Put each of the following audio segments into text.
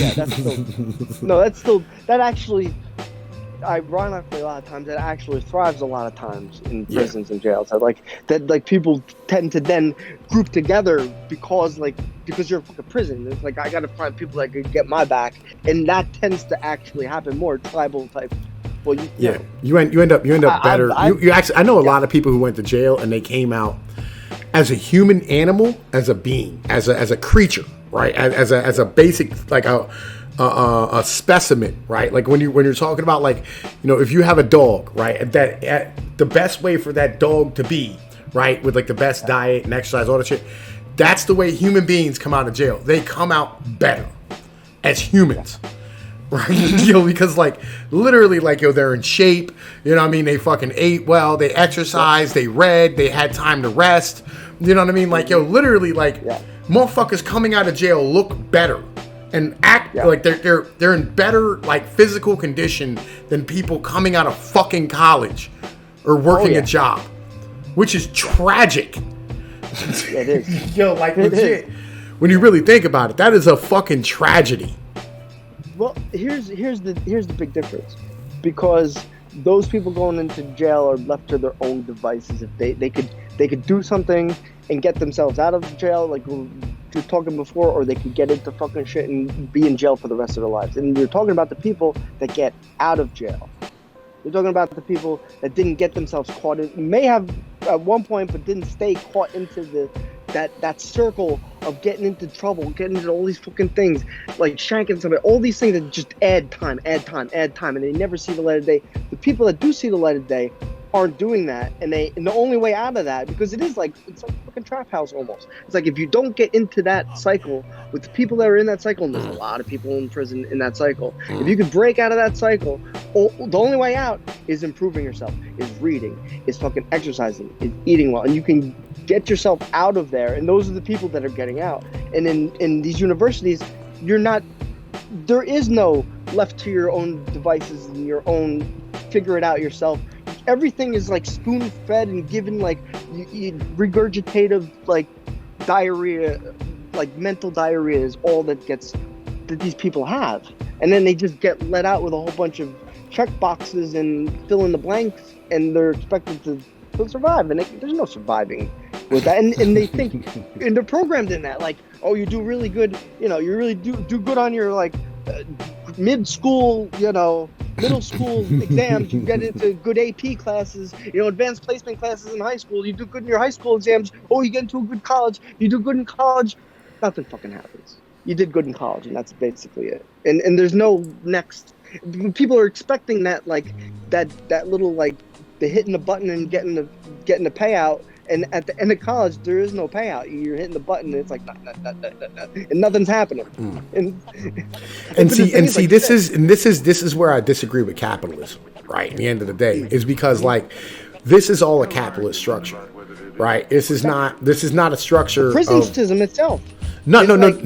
Yeah, that's still no. That's still that actually. Ironically, a lot of times it actually thrives a lot of times in prisons and jails. Like people tend to then group together because you're a fucking prison. It's like I gotta find people that could get my back, and that tends to actually happen more tribal type. Well, you end up better. You actually, I know a lot of people who went to jail and they came out as a human animal, as a being, as a creature, right? As a basic like a specimen, right? Like when you're talking about if you have a dog, right? The best way for that dog to be, right, with like the best diet and exercise, all that shit. That's the way human beings come out of jail. They come out better as humans. Right, because literally they're in shape. You know what I mean? They fucking ate well. They exercised. They read. They had time to rest. You know what I mean? Literally, motherfuckers coming out of jail look better and act like they're in better physical condition than people coming out of fucking college or working a job, which is tragic. It is. Legit. When you really think about it, that is a fucking tragedy. Well, here's the big difference, because those people going into jail are left to their own devices. If they could do something and get themselves out of jail, like we were talking before, or they could get into fucking shit and be in jail for the rest of their lives. And you're talking about the people that get out of jail. You're talking about the people that didn't get themselves caught in, may have at one point, but didn't stay caught into that circle of getting into trouble, getting into all these fucking things, like shanking somebody, all these things that just add time, and they never see the light of day. The people that do see the light of day aren't doing that, and the only way out of that, because it's like a fucking trap house almost. It's like if you don't get into that cycle with the people that are in that cycle, and there's a lot of people in prison in that cycle. If you could break out of that cycle, the only way out is improving yourself, is reading, is fucking exercising, is eating well, and you can get yourself out of there. And those are the people that are getting out. And in these universities, there is no left to your own devices and your own figure it out yourself. Everything is spoon fed and given you regurgitative diarrhea, mental diarrhea is all that these people have. And then they just get let out with a whole bunch of check boxes and fill in the blanks, and they're expected to survive. And there's no surviving with that, and they think, and they're programmed in that, you do really good, you really do good on your mid-school, middle school exams, you get into good AP classes, advanced placement classes in high school, you do good in your high school exams, you get into a good college, you do good in college, nothing fucking happens. You did good in college, and that's basically it. And there's no next. People are expecting that that little the hitting the button and getting the payout. And at the end of college, there is no payout. You're hitting the button, and it's and nothing's happening. This is where I disagree with capitalism. Right, at the end of the day, is because this is all a capitalist structure, right? This is not a structure. The prison system itself. No! Don't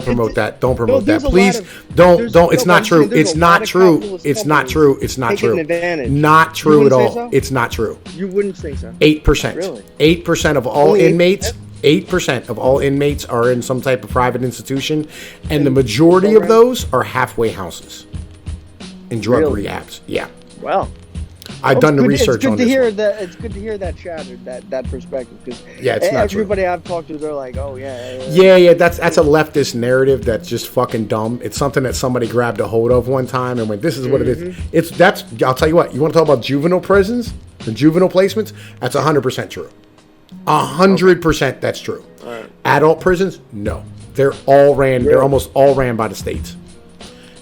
promote that. Don't promote that, please. Don't. It's not true. It's not true. It's not true. It's not true. Not true at all. It's not true. You wouldn't think so. 8%. Really? 8% of all inmates. 8% of all inmates are in some type of private institution, and the majority of those are halfway houses in drug rehabs. Yeah. Well. I've done the research on this. It's good to hear that shattered, that perspective, because it's not everybody true. I've talked to, they're like, oh yeah. Yeah. That's a leftist narrative that's just fucking dumb. It's something that somebody grabbed a hold of one time and went, this is what it is. I'll tell you what. You want to talk about juvenile prisons and juvenile placements? That's 100% true. 100% that's true. Right. Adult prisons, no. They're almost all ran by the states.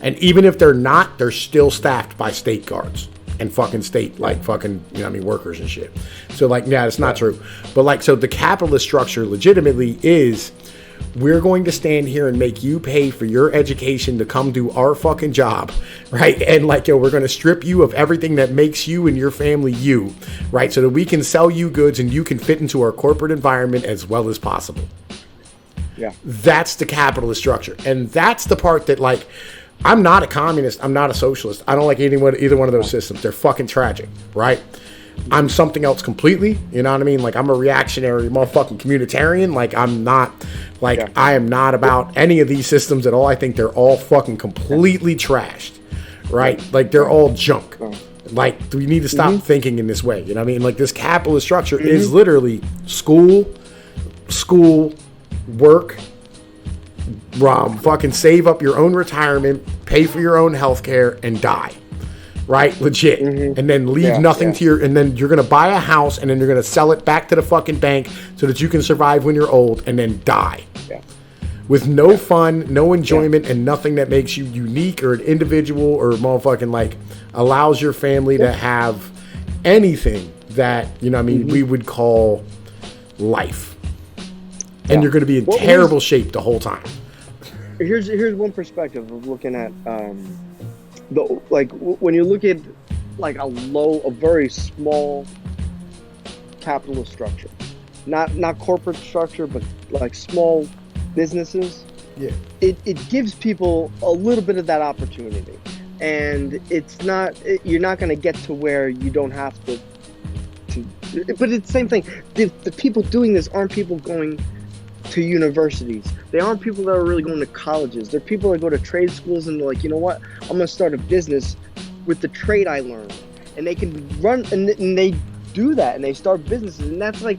And even if they're not, they're still staffed by state guards and fucking state workers and shit. So it's not true. But so the capitalist structure legitimately is, we're going to stand here and make you pay for your education to come do our fucking job, right? And we're going to strip you of everything that makes you and your family you, right? So that we can sell you goods and you can fit into our corporate environment as well as possible. Yeah. That's the capitalist structure. And that's the part that I'm not a communist. I'm not a socialist. I don't like either one of those systems. They're fucking tragic, right? I'm something else completely. You know what I mean? Like, I'm a reactionary motherfucking communitarian. Like, I'm not, like, I am not about any of these systems at all. I think they're all fucking completely trashed, right? Like, they're all junk. Like, we need to stop thinking in this way. You know what I mean? Like, this capitalist structure is literally school, work, fucking save up your own retirement, pay for your own health care, and die. Right? Legit. And then leave nothing to your, and then you're going to buy a house, and then you're going to sell it back to the fucking bank so that you can survive when you're old, and then die. With no fun, no enjoyment, and nothing that makes you unique or an individual or motherfucking, like, allows your family to have anything that, you know what I mean, we would call life. And you're going to be in terrible shape the whole time. Here's one perspective of looking at, when you look at like a very small capitalist structure, not corporate structure, but like small businesses, it gives people a little bit of that opportunity, and you're not going to get to where you don't have to, but it's the same thing. The people doing this aren't people going to universities. They aren't people that are really going to colleges. They're people that go to trade schools and they're like, you know what, I'm going to start a business with the trade I learned. And they can run, and they do that, and they start businesses, and that's like,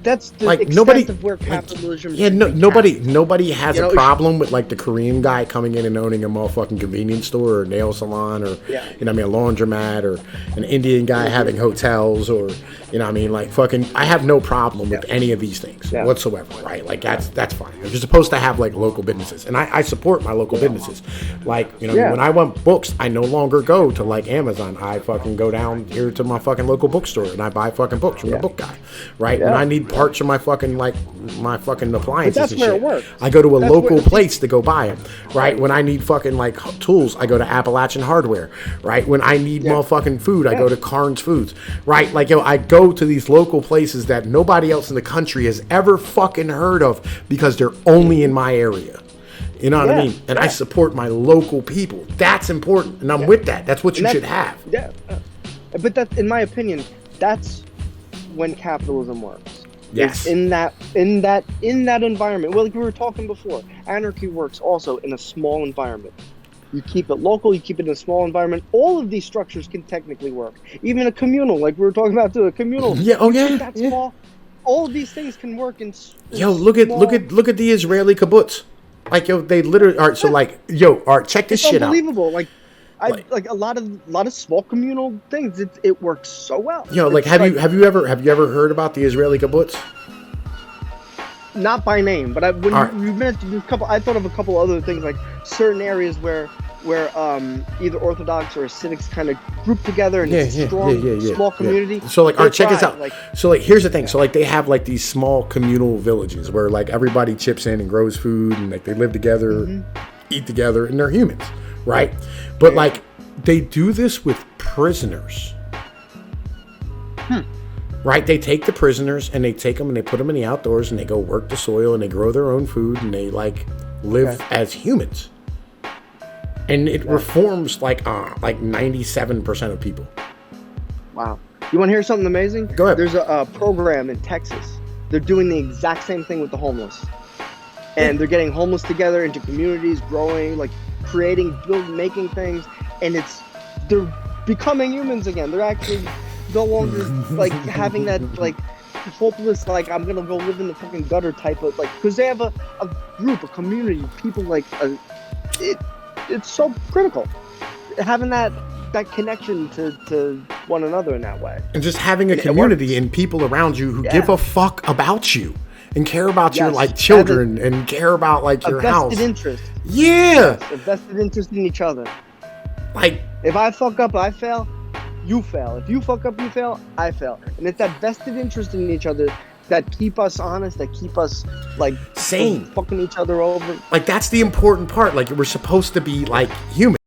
that's the like extent of where capitalism. Nobody has a problem with like the Korean guy coming in and owning a motherfucking convenience store or a nail salon or you know what I mean, a laundromat, or an Indian guy having hotels, or you know what I mean, like fucking. I have no problem with any of these things whatsoever, right? Like that's fine. You're supposed to have like local businesses, and I support my local businesses. Like, you know, when I want books, I no longer go to like Amazon. I fucking go down here to my fucking local bookstore and I buy fucking books from the book guy, right? When I need parts for my fucking appliances, that's and where shit, it works. I go to a local place to go buy them, right? When I need fucking like tools, I go to Appalachian Hardware, right? When I need motherfucking food, I go to Carnes Foods, right? Like, I go to these local places that nobody else in the country has ever fucking heard of because they're only in my area. You know what I mean? And I support my local people. That's important, and I'm with that. That's what you should have. But that, in my opinion, that's when capitalism works. Yes. In that environment. Well, like we were talking before, anarchy works also in a small environment. You keep it local, you keep it in a small environment. All of these structures can technically work. Even a communal, like we were talking about too, a communal. Small. All of these things can work in look at the Israeli kibbutz. Like, they literally are. So like, check this shit out. It's unbelievable. Like a lot of small communal things. It works so well. Have you ever heard about the Israeli kibbutz? Not by name, but you mentioned a couple. I thought of a couple other things, like certain areas where either Orthodox or Hasidics kind of group together and it's a strong small community. So like, check this out. So like, here's the thing. So like, they have like these small communal villages where like everybody chips in and grows food, and like they live together, eat together, and they're humans, right? But like, they do this with prisoners. Right? They take the prisoners and they take them and they put them in the outdoors and they go work the soil and they grow their own food and they like live as humans. And it reforms like 97% of people. Wow. You want to hear something amazing? Go ahead. There's a program in Texas. They're doing the exact same thing with the homeless. And they're getting homeless together into communities, growing, like creating, building, making things. And they're becoming humans again. They're actually no longer like having that like hopeless, like I'm gonna go live in the fucking gutter type of, like, because they have a group, a community, people like it's so critical having that connection to one another in that way, and just having a community and people around you who give a fuck about you and care about your like children and care about like your house. Vested interest. Yeah. A vested interest in each other. Like, if I fuck up, I fail. You fail. If you fuck up, you fail. I fail. And it's that vested interest in each other that keep us honest, that keep us like sane, fucking each other over. Like, that's the important part. Like, we're supposed to be like human.